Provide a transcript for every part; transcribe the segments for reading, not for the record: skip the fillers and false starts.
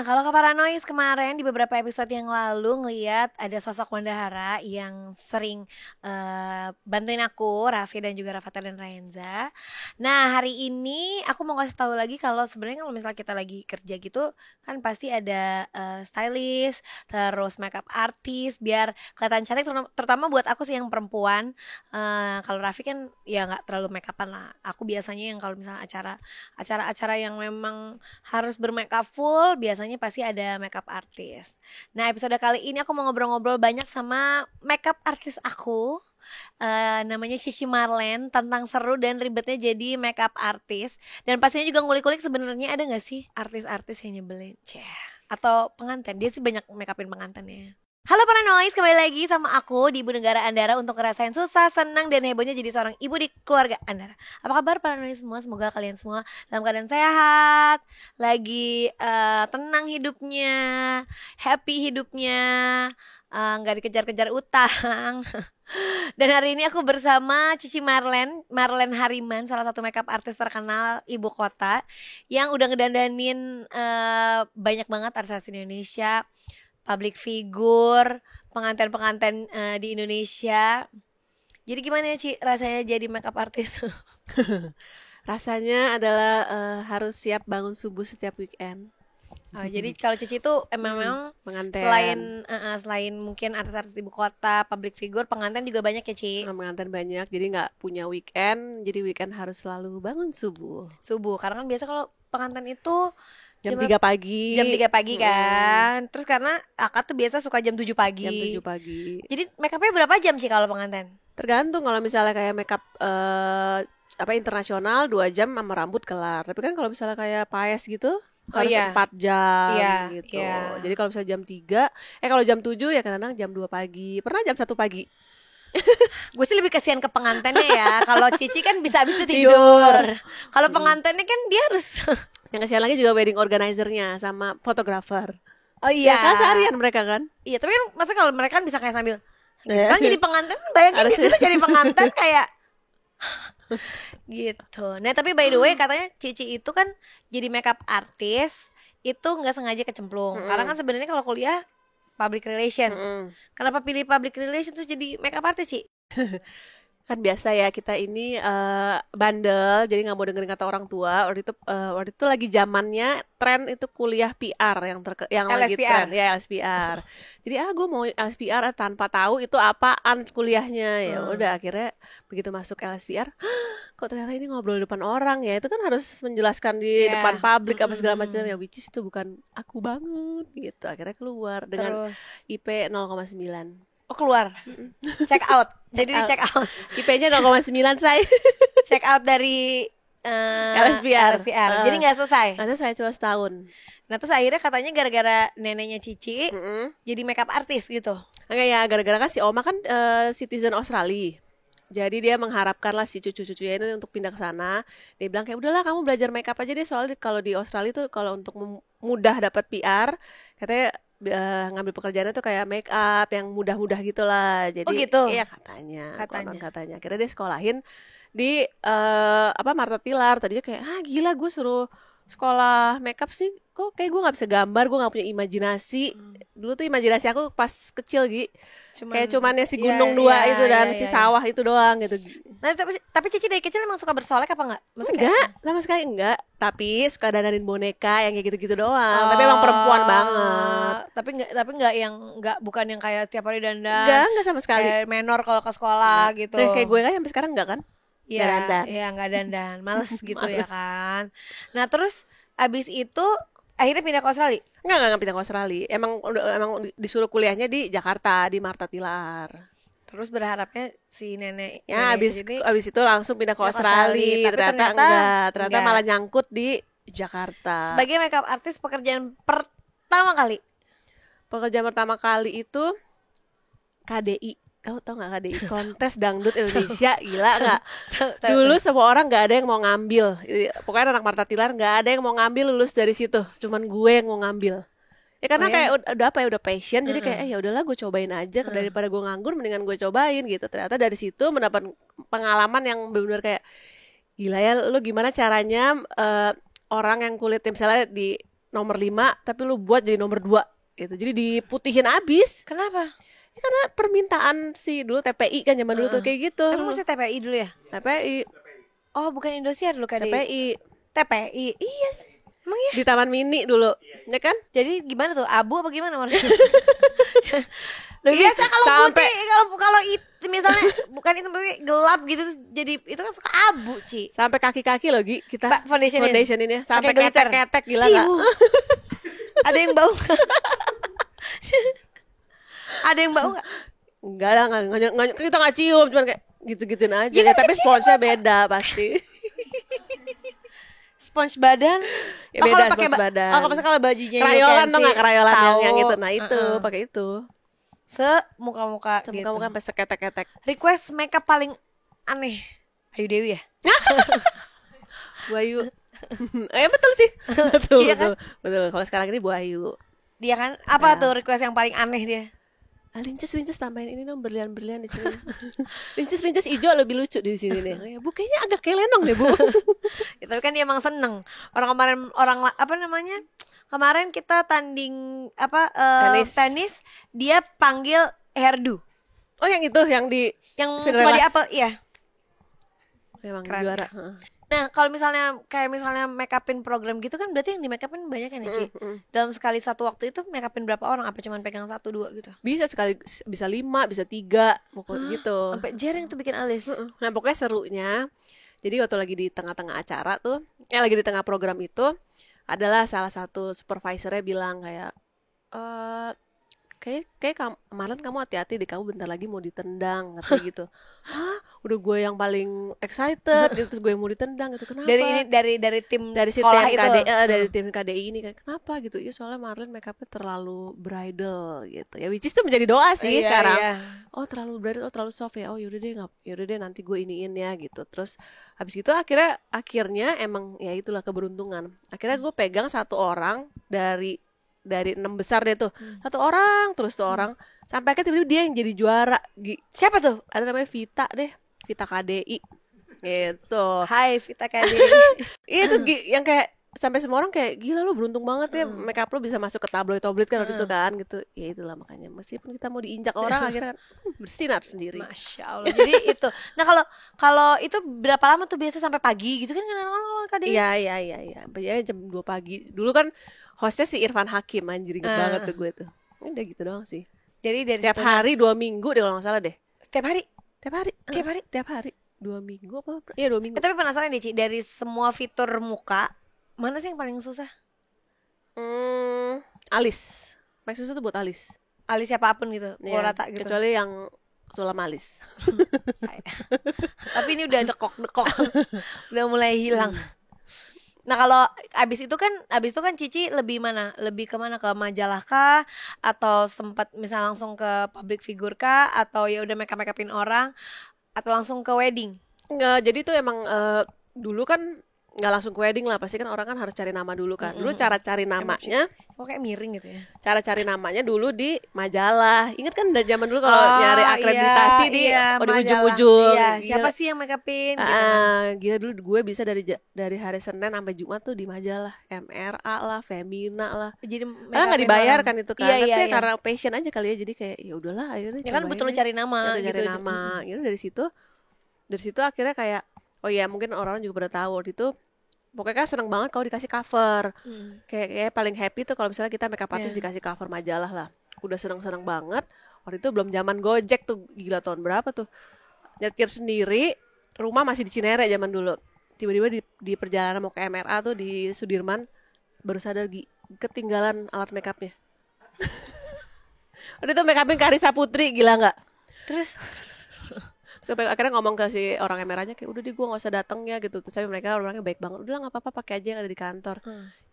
kalau ke Paranoid kemarin di beberapa episode yang lalu ngeliat ada sosok Wandahara yang sering bantuin aku, Raffi dan juga Rafathar dan Raenza. Nah hari ini aku mau kasih tahu lagi kalau sebenarnya kalau misalnya kita lagi kerja gitu kan pasti ada stylist, terus makeup artist biar kelihatan cantik terutama buat aku sih yang perempuan. Kalau Raffi kan ya nggak terlalu makeupan lah. Aku biasanya yang kalau misalnya acara-acara yang memang harus bermake up full biasanya pasti ada makeup artist. Nah episode kali ini aku mau ngobrol-ngobrol banyak sama makeup artist aku. Namanya Cici Marlen, tentang seru dan ribetnya jadi makeup artist. Dan pastinya juga ngulik-ngulik sebenarnya ada nggak sih artis-artis yang nyebelin, atau pengantin. Dia sih banyak makeupin pengantinnya. Halo Paranoid, kembali lagi sama aku di Ibu Negara Andara untuk ngerasain susah, senang, dan hebohnya jadi seorang ibu di keluarga Andara. Apa kabar Paranoid semua? Semoga kalian semua dalam keadaan sehat, lagi tenang hidupnya, happy hidupnya, nggak dikejar-kejar utang. Dan hari ini aku bersama Cici Marlen Hariman, salah satu makeup artis terkenal ibu kota yang udah ngedandanin banyak banget artis Indonesia, public figure, pengantin-pengantin di Indonesia. Jadi gimana ya Ci rasanya jadi makeup artist? Rasanya adalah harus siap bangun subuh setiap weekend. Jadi kalau Cici itu memang pengantin. selain mungkin artis-artis ibu kota, public figure, pengantin juga banyak ya Ci? Pengantin banyak, jadi nggak punya weekend. Jadi weekend harus selalu bangun subuh. Karena kan biasa kalau pengantin itu Jam 3 pagi. Jam 3 pagi kan. Terus karena akad tuh biasa suka jam 7 pagi. Jam 7 pagi. Jadi make upnya berapa jam sih kalau pengantin? Tergantung, kalau misalnya kayak makeup internasional 2 jam sama rambut kelar. Tapi kan kalau misalnya kayak paes gitu harus 4 jam gitu. Jadi kalau misalnya jam 3, kalau jam 7 ya kadang-kadang jam 2 pagi. Pernah jam 1 pagi. Gue sih lebih kasihan ke pengantinnya ya. Kalau Cici kan bisa habis itu tidur. Kalau pengantinnya kan dia harus yang kasihan lagi juga wedding organizer-nya sama fotografer. Oh iya. Ya kan seharian mereka kan. Iya, tapi kan masa kalau mereka kan bisa kayak sambil kan jadi pengantin, bayangin di situ jadi pengantin kayak gitu. Nah tapi by the way katanya Cici itu kan jadi makeup artist itu nggak sengaja kecemplung. Karena kan sebenarnya kalau kuliah public relation. Kenapa pilih public relation terus jadi makeup artist Ci? Kan biasa ya kita ini bandel, jadi nggak mau dengerin kata orang tua. Waktu itu lagi zamannya tren itu kuliah PR yang lagi tren ya, LSPR. Jadi gue mau LSPR tanpa tahu itu apaan kuliahnya. Ya udah akhirnya begitu masuk LSPR, kok ternyata ini ngobrol di depan orang ya. Itu kan harus menjelaskan di depan publik apa segala macam ya, which is itu bukan aku banget gitu. Akhirnya keluar dengan IP 0,9. Oh keluar, check out. Jadi di check out. IP-nya 0,9 saya. Check out dari LSPR. Jadi nggak selesai. Karena saya cuma setahun. Nah terus akhirnya katanya gara-gara neneknya Cici jadi makeup artist gitu. Enggak ya, gara-gara kan si Oma kan citizen Australia. Jadi dia mengharapkan lah si cucu-cucunya ini untuk pindah ke sana. Dia bilang kayak udahlah kamu belajar makeup aja deh, soalnya kalau di Australia tuh kalau untuk mudah dapat PR katanya ngambil pekerjaannya tuh kayak make up yang mudah-mudah gitulah. Jadi gitu? Iya katanya. Akhirnya dia sekolahin di Marta Tilar. Tadinya kayak gila gue suruh sekolah make up sih, kok kayak gue nggak bisa gambar, gue nggak punya imajinasi. Dulu tuh imajinasi aku pas kecil cuman si gunung dua itu dan si sawah itu doang gitu. Nah tapi Cici dari kecil emang suka bersolek apa enggak? Enggak, sama sekali enggak. Tapi suka dandanin boneka yang kayak gitu-gitu doang. Tapi emang perempuan banget. Tapi bukan yang kayak tiap hari dandan. Enggak sama sekali. Kayak menor kalau ke sekolah gitu. Kayak gue kan sampai sekarang enggak kan? Iya, nggak dandan, males gitu ya kan. Nah terus abis itu akhirnya pindah ke Australia? Enggak pindah ke Australia. Emang disuruh kuliahnya di Jakarta di Marta Tilar. Terus berharapnya si nenek ya abis itu langsung pindah ke Australia. Ternyata malah nyangkut di Jakarta. Sebagai makeup artist pekerjaan pertama kali itu KDI. Kau tau gak KDI? Kontes Dangdut Indonesia. Gila gak? Dulu semua orang gak ada yang mau ngambil. Pokoknya anak Marta Tilar gak ada yang mau ngambil lulus dari situ. Cuman gue yang mau ngambil. Ya karena kayak udah passion. Jadi kayak ya udahlah gue cobain aja. Daripada gue nganggur mendingan gue cobain gitu. Ternyata dari situ mendapat pengalaman yang benar-benar kayak gila ya, lu gimana caranya orang yang kulitnya misalnya di nomor 5 tapi lu buat jadi nomor 2 gitu. Jadi diputihin abis. Kenapa? Ya, karena permintaan si dulu TPI kan zaman dulu tuh kayak gitu. Emang masih TPI dulu ya? TPI. Oh, bukan Indosiar dulu KDI. TPI. Iya. Emang ya? Di Taman Mini dulu, ya kan? Jadi gimana tuh? Abu apa gimana warnanya? Biasa kalau putih, kalau misalnya bukan itu gelap gitu, jadi itu kan suka abu, Ci. Sampai kaki-kaki loh, Gi, kita foundationin ya. Sampai ketek-ketek, gila nggak? Ada yang bau nggak? Ada yang bau nggak? Enggak lah, nggak, kita nggak cium, cuman kayak gitu-gituin aja. Ya, kan, tapi sponsnya beda pasti. Spons badan, ya beda spons badan. Kalau misalnya bajunya krayolan tuh nggak krayolan yang itu, nah itu pakai itu. Semuka-muka gitu. Sampai seketek-ketek. Request makeup paling aneh, Ayu Dewi ya? Bu Ayu. Betul sih. betul. Kalau sekarang ini Bu Ayu. Dia kan apa tuh request yang paling aneh dia? Linces tambahin ini dong, berlian di sini. linces hijau lebih lucu di sini nih. Bu kayaknya agak kayak Lenong deh, Bu. Ya, tapi kan dia emang seneng. Kemarin kita tanding tenis, dia panggil hairdo. Oh, yang itu yang cuma di apel, iya. Memang juara. Nah, kalau misalnya make upin program gitu kan berarti yang di make upin banyak kan ya, Ci? Dalam sekali satu waktu itu make upin berapa orang? Apa cuma pegang 1-2 gitu? Bisa sekali, bisa 5, bisa 3, pokoknya gitu. Sampai jarang tuh bikin alis. Nah, pokoknya serunya, jadi waktu lagi di tengah-tengah acara tuh, lagi di tengah program itu, adalah salah satu supervisornya bilang kayak, kayak kemarin kamu hati-hati deh, kamu bentar lagi mau ditendang, katanya gitu. Hah, udah gue yang paling excited gitu, terus gue yang mau ditendang gitu. Kenapa? Dari tim sekolah itu. Dari tim KDI ini kayak kenapa gitu. Iya, soalnya Marlene make upnya terlalu bridal gitu. Ya which is tuh menjadi doa sih sekarang. Iya. Oh, terlalu bridal, terlalu soft ya. Oh, yaudah deh nanti gue iniin ya gitu. Terus habis itu akhirnya emang ya itulah keberuntungan. Akhirnya gue pegang satu orang dari 6 besar deh tuh. Satu orang terus tuh orang sampai akhirnya tiba-tiba dia yang jadi juara. Siapa tuh? Ada namanya Vita KDI gitu. Hai Vita KDI. Itu yang kayak sampai semua orang kayak gila, lu beruntung banget ya, make up lu bisa masuk ke tabloid kan waktu itu kan gitu. Ya itulah makanya meskipun kita mau diinjak orang akhirnya kan bersinar sendiri. Masya Allah. Jadi itu. Nah, kalau itu berapa lama tuh biasa sampai pagi gitu kan KDI? Iya. Sampai jam 2 pagi. Dulu kan hostnya si Irfan Hakim, anjir inget banget tuh gue tuh. Udah gitu doang sih. Jadi dari tiap hari 2 minggu deh kalau nggak salah deh. Tiap hari 2 minggu apa? Iya 2 minggu. Tapi penasaran deh, Ci, dari semua fitur muka mana sih yang paling susah? Alis. Paling susah tuh buat alis. Alis siapapun gitu, ya, rata gitu. Kecuali yang sulam alis. Tapi ini udah dekok, udah mulai hilang. Nah, kalau abis itu kan Cici lebih mana? Lebih kemana? Ke majalah kah? Atau sempat misal langsung ke public figure kah? Atau ya udah make upin orang? Atau langsung ke wedding? Enggak, jadi tuh emang dulu kan nggak langsung ke wedding lah, pasti kan orang kan harus cari nama dulu kan. Dulu cara cari namanya kayak miring gitu ya. Cara cari namanya dulu di majalah. Ingat kan dari zaman dulu kalau nyari akreditasi di ujung-ujung. Iya, siapa sih yang make upin? Gila dulu gue bisa dari hari Senin sampai Jumat tuh di majalah. MRA lah, Femina lah. Jadi nggak dibayar kan itu kan. Tapi karena passion aja kali ya, jadi kayak ya udahlah akhirnya. Ya kan betul cari nama. Cari nama. Gitu dari situ akhirnya kayak oh ya mungkin orang-orang juga pada tahu waktu itu. Pokoknya kan seneng banget kalau dikasih cover. Kayak paling happy tuh kalau misalnya kita makeup artist dikasih cover majalah lah. Udah seneng banget. Waktu itu belum zaman Gojek tuh, gila tahun berapa tuh. Nyetir sendiri, rumah masih di Cinere zaman dulu. Tiba-tiba di perjalanan mau ke MRA tuh di Sudirman, baru sadar ketinggalan alat makeupnya. Waktu itu makeupin Karissa Putri, gila nggak? Terus sampai akhirnya ngomong ke si orang MR-nya kayak udah deh gue nggak usah datang ya gitu. Terus tapi mereka orangnya baik banget, udah nggak apa-apa pakai aja yang ada di kantor.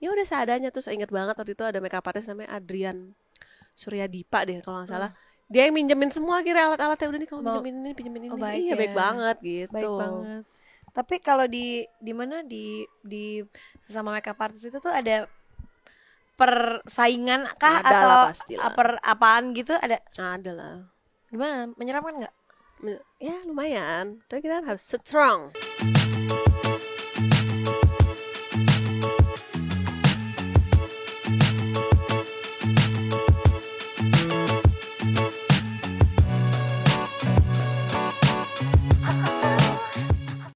Ya udah seadanya. Terus inget banget waktu itu ada makeup artist namanya Adrian Suryadipa deh kalau nggak salah. Dia yang minjemin semua kira alat-alatnya, udah nih kamu pinjemin ini. Iya baik banget gitu. Baik banget. Tapi kalau di mana di sama makeup artist itu tuh ada persaingan kah ada atau apaan gitu ada? Ada lah. Gimana? Menyeramkan nggak? Ya lumayan, tapi kita harus strong.